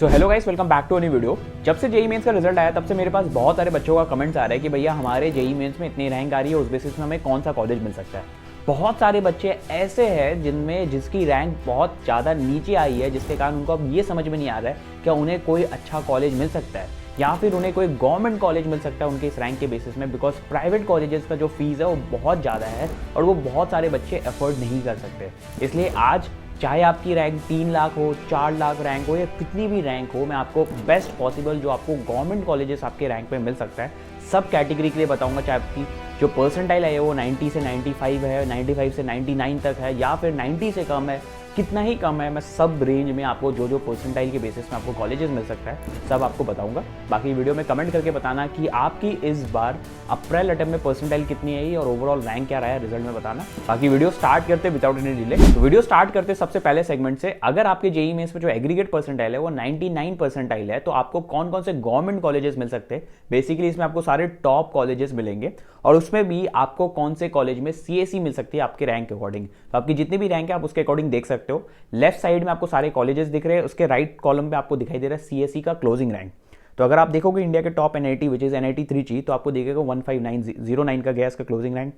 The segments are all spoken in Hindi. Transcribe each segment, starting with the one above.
तो hello guys, welcome back to a new video. जब से जेई मेंस का रिजल्ट आया तब से मेरे पास बहुत सारे बच्चों का कमेंट्स आ रहा है कि भैया हमारे जेई मेंस में इतनी रैंक आ रही है, उस बेसिस में हमें कौन सा कॉलेज मिल सकता है। बहुत सारे बच्चे ऐसे हैं जिनमें जिसकी रैंक बहुत ज़्यादा नीचे आई है, जिसके कारण उनको अब ये समझ में नहीं आ रहा है कि उन्हें कोई अच्छा कॉलेज मिल सकता है या फिर उन्हें कोई गवर्नमेंट कॉलेज मिल सकता है उनके इस रैंक के बेसिस में। बिकॉज प्राइवेट कॉलेजेस का जो फीस है वो बहुत ज़्यादा है और वो बहुत सारे बच्चे अफोर्ड नहीं कर सकते। इसलिए आज चाहे आपकी रैंक 3 लाख हो, 4 लाख रैंक हो या कितनी भी रैंक हो, मैं आपको बेस्ट पॉसिबल जो आपको गवर्नमेंट कॉलेजेस आपके रैंक पे मिल सकता है सब कैटेगरी के लिए बताऊंगा। चाहे आपकी जो परसेंटाइल है वो 90 से 95 है, 95 से 99 तक है या फिर 90 से कम है, कितना ही कम है, मैं सब रेंज में आपको जो परसेंटाइल के बेसिस में आपको कॉलेजेस मिल सकता है सब आपको बताऊंगा। बाकी वीडियो में कमेंट करके बताना कि आपकी इस बार अप्रैल अटेम्प्ट में परसेंटाइल कितनी आई और ओवरऑल रैंक क्या रहा है, रिजल्ट में बताना। बाकी वीडियो स्टार्ट करते विदाउट एनी डिले। तो वीडियो स्टार्ट करते सबसे पहले सेगमेंट से। अगर आपके जेईई मेंस में जो एग्रीगेट परसेंटाइल है वो 99 परसेंटाइल है तो आपको कौन कौन से गवर्नमेंट कॉलेजेस मिल सकते हैं। बेसिकली इसमें आपको सारे टॉप कॉलेजेस मिलेंगे और उसमें भी आपको कौन से कॉलेज में सीएसई मिल सकती है आपके रैंक के अकॉर्डिंग। तो आपकी जितनी भी रैंक है आप उसके अकॉर्डिंग देख सकते हो। लेफ्ट साइड में आपको सारे कॉलेजेस दिख रहे हैं, उसके राइट कॉलम पे आपको दिखाई दे रहा है सीएसई का क्लोजिंग रैंक। तो अगर आप देखोगे इंडिया के top NIT which is NIT Trichy तो आपको देखेगा 15909 का गया इसका क्लोजिंग रैंक।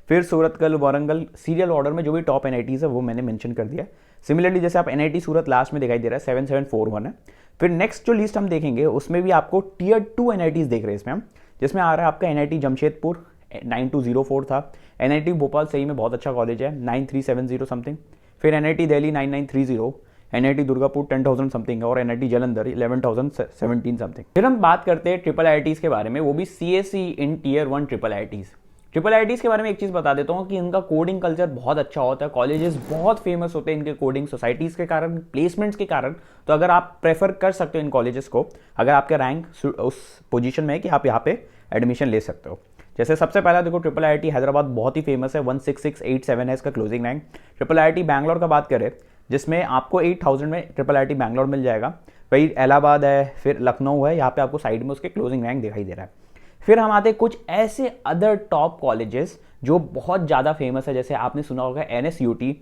फिर सूरतकल, वारंगल, सीरियल ऑर्डर में जो भी टॉप एनआईटीज है वो मैंने मेंशन कर दिया। सिमिलरली जैसे आप एनआईटी सूरत लास्ट में दिखाई दे रहा है 7741 है। फिर नेक्स्ट जो लिस्ट हम देखेंगे उसमें भी आपको टियर 2 एनआईटीज देख रहे हैं इसमें हम, जिसमें आ रहा है आपका एनआईटी जमशेदपुर 9204 था, एनआईटी भोपाल सही में बहुत अच्छा कॉलेज है 9370 समथिंग, फिर NIT Delhi 9930, NIT Durgapur 10,000 something है और एनआईटी जलंधर 11,017 समथिंग। फिर हम बात करते हैं ट्रिपल आईआईटीज के बारे में, वो भी CSE in tier 1 triple IITs. Triple IITs के बारे में एक चीज बता देता हूँ कि इनका कोडिंग कल्चर बहुत अच्छा होता है, कॉलेजेस बहुत फेमस होते हैं इनके कोडिंग सोसाइटीज के कारण, प्लेसमेंट्स के कारण। तो अगर आप प्रेफर कर सकते हो इन कॉलेजेस को, अगर आपका रैंक उस पोजीशन में है कि आप यहाँ पे एडमिशन ले सकते हो। जैसे सबसे पहला देखो ट्रिपल आईआईटी हैदराबाद बहुत ही फेमस है, 16687 है इसका closing rank. Triple IIT Bangalore का बात करें जिसमें आपको 8000 में ट्रिपल आईआईटी बैंगलोर मिल जाएगा। वही इलाहाबाद है, फिर लखनऊ है, यहाँ पे आपको साइड में उसके क्लोजिंग रैंक दिखाई दे रहा है। फिर हम आते हैं कुछ ऐसे अदर टॉप कॉलेजेस जो बहुत ज़्यादा फेमस है। जैसे आपने सुना होगा एनएसयूटी,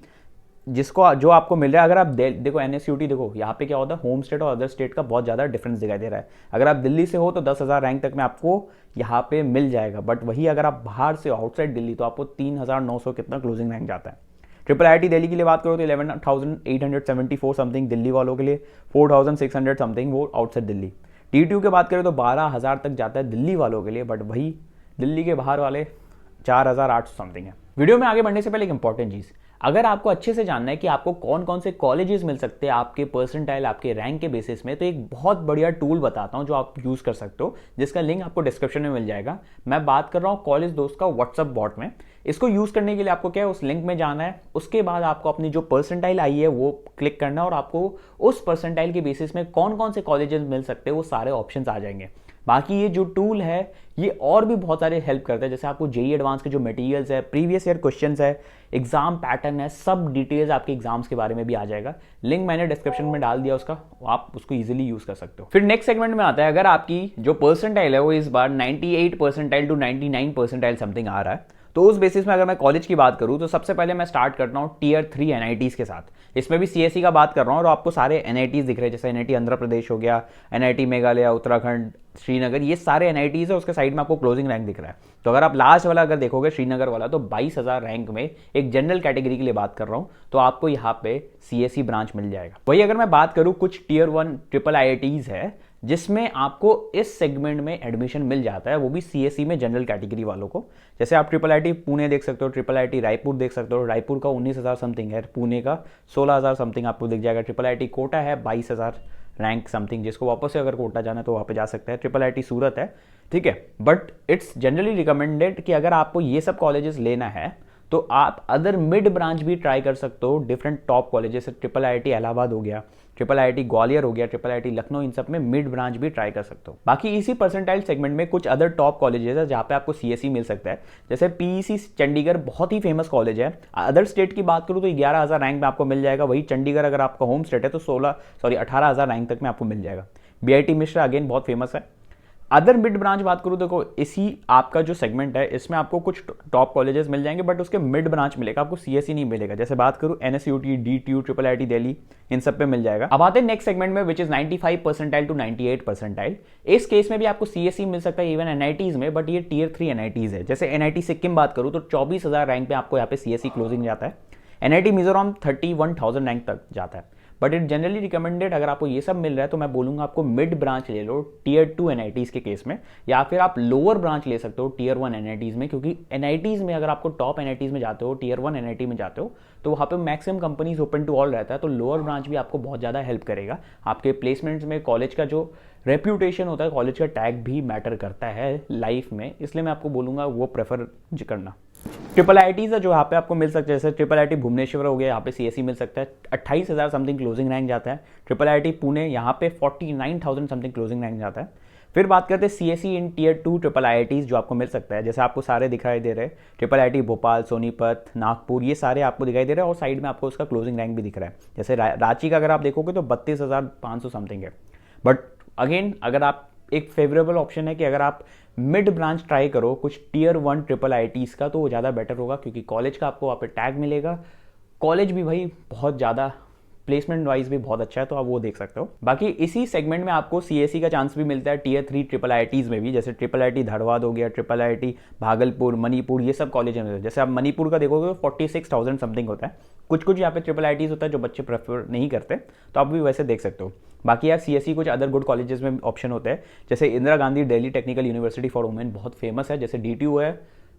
जिसको जो आपको मिल रहा है। अगर आप देखो एनएसयूटी, देखो यहाँ पे क्या होता है, होम स्टेट और अदर स्टेट का बहुत ज़्यादा डिफरेंस दिखाई दे रहा है। अगर आप दिल्ली से हो तो 10,000 रैंक तक में आपको यहाँ पे मिल जाएगा, बट वही अगर आप बाहर से आउटसाइड दिल्ली तो आपको 3,900 कितना क्लोजिंग रैंक जाता है। ट्रिपल आईआईटी दिल्ली के लिए बात करो तो 11,874 समथिंग दिल्ली वालों के लिए, 4,600 समथिंग वो आउटसाइड दिल्ली। टीटीयू की बात करें तो 12,000 तक जाता है दिल्ली वालों के लिए, बट वही दिल्ली के बाहर वाले 4,800 समथिंग है। वीडियो में आगे बढ़ने से पहले एक इंपॉर्टेंट चीज़, अगर आपको अच्छे से जानना है कि आपको कौन कौन से कॉलेजेस मिल सकते हैं आपके परसेंटाइल, आपके रैंक के बेसिस में, तो एक बहुत बढ़िया टूल बताता हूं जो आप यूज़ कर सकते हो, जिसका लिंक आपको डिस्क्रिप्शन में मिल जाएगा। मैं बात कर रहा हूं कॉलेज दोस्त का व्हाट्सएप बॉट में। इसको यूज़ करने के लिए आपको क्या है, उस लिंक में जाना है, उसके बाद आपको अपनी जो परसेंटाइल आई है वो क्लिक करना है और आपको उस परसेंटाइल के बेसिस में कौन कौन से कॉलेजेस मिल सकते हैं वो सारे ऑप्शंस आ जाएंगे। बाकी ये जो टूल है ये और भी बहुत सारे हेल्प करता है। जैसे आपको जेईई एडवांस के जो मटेरियल्स है, प्रीवियस ईयर क्वेश्चंस है, एग्जाम पैटर्न है, सब डिटेल्स आपके एग्जाम्स के बारे में भी आ जाएगा। लिंक मैंने डिस्क्रिप्शन में डाल दिया उसका, आप उसको इजीली यूज कर सकते हो। फिर नेक्स्ट सेगमेंट में आता है, अगर आपकी जो परसेंटाइल है वो इस बार 98 परसेंटाइल टू 99 परसेंटाइल समथिंग आ रहा है तो उस बेसिस में अगर मैं कॉलेज की बात करूं तो सबसे पहले मैं स्टार्ट करता हूं टियर 3 एनआईटीज के साथ। इसमें भी सीएसई का बात कर रहा हूं और आपको सारे एनआईटीज दिख रहे हैं, जैसे एनआईटी आंध्र प्रदेश हो गया, एनआईटी मेघालय, उत्तराखंड, श्रीनगर, ये सारे एनआईटीज है। उसके साइड में आपको क्लोजिंग रैंक दिख रहा है। तो अगर आप लास्ट वाला अगर देखोगे श्रीनगर वाला तो 22,000 रैंक में, एक जनरल कैटेगरी के लिए बात कर रहा हूं, तो आपको यहाँ पे सीएसई ब्रांच मिल जाएगा। वही अगर मैं बात करूं कुछ टियर 1 ट्रिपल आईआईटीज है जिसमें आपको इस सेगमेंट में एडमिशन मिल जाता है, वो भी सीएसई में जनरल कैटेगरी वालों को। जैसे आप ट्रिपल आईटी पुणे देख सकते हो, ट्रिपल आईटी रायपुर देख सकते हो, रायपुर का 19,000 समथिंग है, पुणे का 16,000 समथिंग आपको दिख जाएगा। ट्रिपल आईटी कोटा है 22,000 रैंक समथिंग, जिसको वापस से अगर कोटा जाना है तो वहाँ पे जा सकता है। ट्रिपल आईटी सूरत है, ठीक है, बट इट्स जनरली रिकमेंडेड कि अगर आपको ये सब कॉलेजेस लेना है तो आप अदर मिड ब्रांच भी ट्राई कर सकते हो different top colleges. Triple IIT Allahabad हो गया, ट्रिपल आईआईटी ग्वालियर हो गया, ट्रिपल आईआईटी लखनऊ, इन सब में मिड ब्रांच भी ट्राई कर सकते हो। बाकी इसी परसेंटाइल सेगमेंट में कुछ अदर टॉप कॉलेजेस है जहाँ पे आपको सीएसई मिल सकता है। जैसे पीईसी चंडीगढ़ बहुत ही फेमस कॉलेज है। अदर स्टेट की बात करूँ तो 11,000 रैंक में आपको मिल जाएगा। वही चंडीगढ़ अगर आपका होम स्टेट है तो 18,000 रैंक तक में आपको मिल जाएगा। बीआईटी मिश्रा अगेन बहुत फेमस है। अदर मिड ब्रांच बात करूँ, देखो इसी आपका जो सेगमेंट है इसमें आपको कुछ टॉप कॉलेजेस मिल जाएंगे, बट उसके मिड ब्रांच मिलेगा, आपको सीएसई नहीं मिलेगा। जैसे बात करूँ NSUT, DTU, triple IT Delhi, इन सब पे मिल जाएगा। अब आते हैं नेक्स्ट सेगमेंट में, which is 95 percentile to 98 percentile. इस केस में भी आपको सीएसई मिल सकता है, इवन एनआईटीज में, बट ये टियर 3 एनआईटीज है। जैसे एनआईटी सिक्किम बात करूँ तो 24,000 रैंक पे आपको यहाँ पे सीएसई क्लोजिंग जाता है। एनआईटी मिजोरम 31,000 रैंक तक जाता है, बट इट जनरली रिकमेंडेड, अगर आपको ये सब मिल रहा है तो मैं बोलूँगा आपको मिड ब्रांच ले लो टियर 2 एनआईटीज़ के केस में, या फिर आप लोअर ब्रांच ले सकते हो टियर 1 एनआईटीज़ में, क्योंकि एनआईटीज़ में अगर आपको टॉप एनआईटीज़ में जाते हो, टियर 1 एनआईटी में जाते हो, तो वहाँ पे maximum companies open to all रहता है, तो लोअर ब्रांच भी आपको बहुत ज़्यादा हेल्प करेगा आपके प्लेसमेंट्स में। कॉलेज का जो रेप्यूटेशन होता है, कॉलेज का टैग भी मैटर करता है लाइफ में, इसलिए मैं आपको बोलूँगा वो प्रेफर करना। ट्रिपल आईटीज है जो यहाँ पे आपको मिल सकता है, जैसे ट्रिपल आईटी भुवनेश्वर हो गया, यहाँ पे सीएसई मिल सकता है, 28,000 समथिंग क्लोजिंग रैंक जाता है। ट्रिपल आईटी पुणे यहाँ पे 49,000 समथिंग क्लोजिंग रैंक जाता है। फिर बात करते हैं CSE in tier 2 triple IITs जो आपको मिल सकता है, जैसे आपको सारे दिखाई दे रहे हैं, ट्रिपल आईटी भोपाल, सोनीपत, नागपुर, ये सारे आपको दिखाई दे रहे हैं, और साइड में आपको उसका क्लोजिंग रैंक भी दिख रहा है। जैसे रांची का अगर आप देखोगे तो 32,500 समथिंग है। बट अगेन अगर आप एक फेवरेबल ऑप्शन है कि अगर आप मिड ब्रांच ट्राई करो कुछ टियर 1 ट्रिपल आईटीज़ का, तो वो ज़्यादा बेटर होगा, क्योंकि कॉलेज का आपको वहाँ पे टैग मिलेगा। कॉलेज भी भाई बहुत ज़्यादा प्लेसमेंट वाइज भी बहुत अच्छा है, तो आप वो देख सकते हो। बाकी इसी सेगमेंट में आपको सीएसई का चांस भी मिलता है टियर 3 ट्रिपल आईटीज़ में भी, जैसे ट्रिपल आईटी धनबाद हो गया, ट्रिपल आईटी भागलपुर, मणिपुर, ये सब कॉलेज में। जैसे आप मणिपुर का देखोगे 46,000 समथिंग होता है। कुछ कुछ यहाँ पे ट्रिपल आईटीज़ होता है जो बच्चे प्रेफर नहीं करते, तो आप भी वैसे देख सकते हो। बाकी यार सीएसई कुछ अदर गुड कॉलेजेस में ऑप्शन होते हैं, जैसे Indira Gandhi Delhi technical university for women बहुत फेमस है, जैसे डीटीयू है,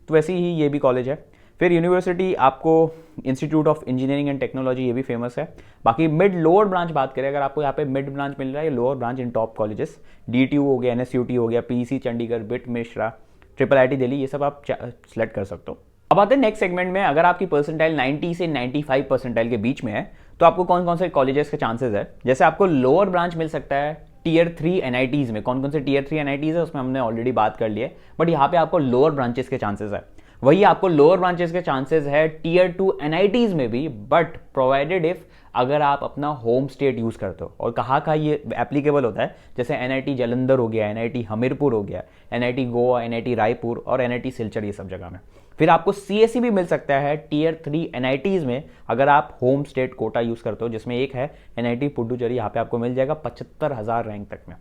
तो वैसे ही ये भी कॉलेज है। फिर यूनिवर्सिटी आपको institute of engineering and technology, ये भी फेमस है। बाकी मिड लोअर ब्रांच बात करें, अगर आपको यहाँ पे मिड ब्रांच मिल रहा है, लोअर ब्रांच इन टॉप कॉलेजेस, डीटीयू हो गया, एनएसयूटी हो गया, PEC Chandigarh, bit Mishra, triple IT Delhi, ये सब आप सेलेक्ट कर सकते हो। अब आते हैं नेक्स्ट सेगमेंट में, अगर आपकी परसेंटाइल 90 से 95 परसेंटाइल के बीच में है, तो आपको कौन कौन से कॉलेजेस के चांसेस है। जैसे आपको लोअर ब्रांच मिल सकता है टियर 3 एनआईटीज़ में। कौन कौन से टियर 3 एनआईटीज़ है उसमें हमने ऑलरेडी बात कर ली है, बट यहाँ पे आपको लोअर ब्रांचेस के चांसेस है। वही आपको लोअर ब्रांचेस के चांसेस है टियर 2 एनआईटीज़ में भी, बट प्रोवाइडेड इफ अगर आप अपना होम स्टेट यूज़ करते हो। और कहाँ का ये एप्लीकेबल होता है, जैसे एनआईटी जालंधर हो गया, एनआईटी हमीरपुर हो गया, एनआईटी गोवा, एनआईटी रायपुर और एनआईटी सिलचर, ये सब जगह में। फिर आपको सीएसई भी मिल सकता है टियर 3 एनआईटीज़ में, अगर आप होम स्टेट कोटा यूज़ करते हो, जिसमें एक है एनआईटी पुडुचेरी, यहाँ पे आपको मिल जाएगा 75,000 रैंक तक में।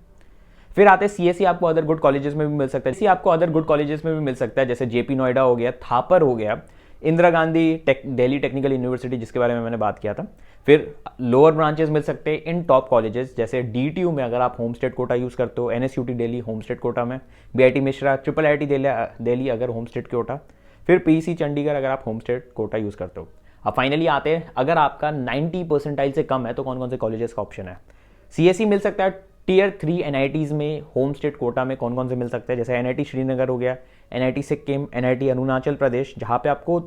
फिर आते हैं सीएसई आपको अदर गुड कॉलेजेस में भी मिल सकता है, सीएसई आपको अदर गुड कॉलेजेस में भी मिल सकता है, जैसे जेपी नोएडा हो गया, थापर हो गया, इंदिरा गांधी दिल्ली टेक्निकल यूनिवर्सिटी जिसके बारे में मैंने बात किया था। फिर लोअर ब्रांचेस मिल सकते हैं इन टॉप कॉलेजेस, जैसे डीटीयू में अगर आप होम स्टेट कोटा यूज़ करते हो, NSUT Delhi home state quota में, BIT Mishra, triple IT Delhi अगर होम स्टेट कोटा, फिर पीईसी चंडीगढ़ अगर आप होम स्टेट कोटा यूज़ करते हो। अब फाइनली आते हैं, अगर आपका 90 परसेंटाइल से कम है तो कौन कौन से कॉलेजेस का ऑप्शन है। सीएसई मिल सकता है टियर 3 एनआईटीज़ में, होम स्टेट कोटा में कौन कौन से मिल सकते हैं, जैसे एनआईटी श्रीनगर हो गया, एनआईटी सिक्किम, एनआईटी अरुणाचल प्रदेश, जहाँ पे आपको,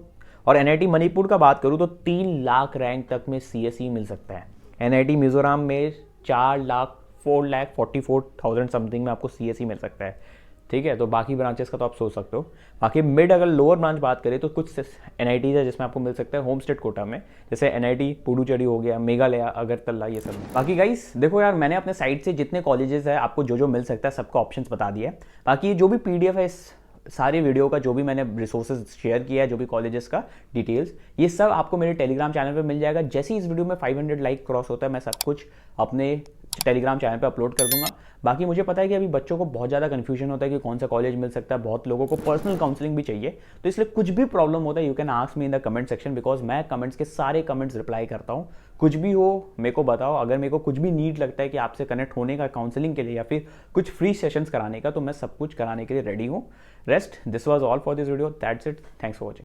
और एनआईटी मणिपुर का बात करूँ तो 3 लाख रैंक तक में सीएसई मिल सकता है। एनआईटी मिजोरम में 4,44,000 समथिंग में आपको सीएसई मिल सकता है। ठीक है, तो बाकी ब्रांचेस का तो आप सोच सकते हो। बाकी मिड अगर लोअर ब्रांच बात करें तो कुछ एनआईटीज है जिसमें आपको मिल सकता है होम स्टेट कोटा में, जैसे एनआईटी पुडुचेरी हो गया, मेघालय, अगरतला, ये सब। बाकी गाइस देखो यार, मैंने अपने साइट से जितने कॉलेजेस है आपको जो जो मिल सकता है सबका ऑप्शंस बता दिया है। बाकी जो भी पीडीएफ है इस सारी वीडियो का, जो भी मैंने रिसोर्सेज शेयर किया है, जो भी कॉलेजेस का डिटेल्स, ये सब आपको मेरे टेलीग्राम चैनल पे मिल जाएगा। जैसे ही इस वीडियो में 500 लाइक क्रॉस होता है, मैं सब कुछ अपने टेलीग्राम चैनल पे अपलोड कर दूंगा। बाकी मुझे पता है कि अभी बच्चों को बहुत ज़्यादा कन्फ्यूजन होता है कि कौन सा कॉलेज मिल सकता है, बहुत लोगों को पर्सनल काउंसलिंग भी चाहिए, तो इसलिए कुछ भी प्रॉब्लम होता है you can ask me in the comment section, because मैं कमेंट्स के सारे कमेंट्स रिप्लाई करता हूँ। कुछ भी हो मेरे को बताओ, अगर मेरे को कुछ भी नीड लगता है कि आपसे कनेक्ट होने का काउंसलिंग के लिए या फिर कुछ फ्री सेशंस कराने का, तो मैं सब कुछ कराने के लिए रेडी हूँ। Rest this was all for this video, that's it, thanks for watching.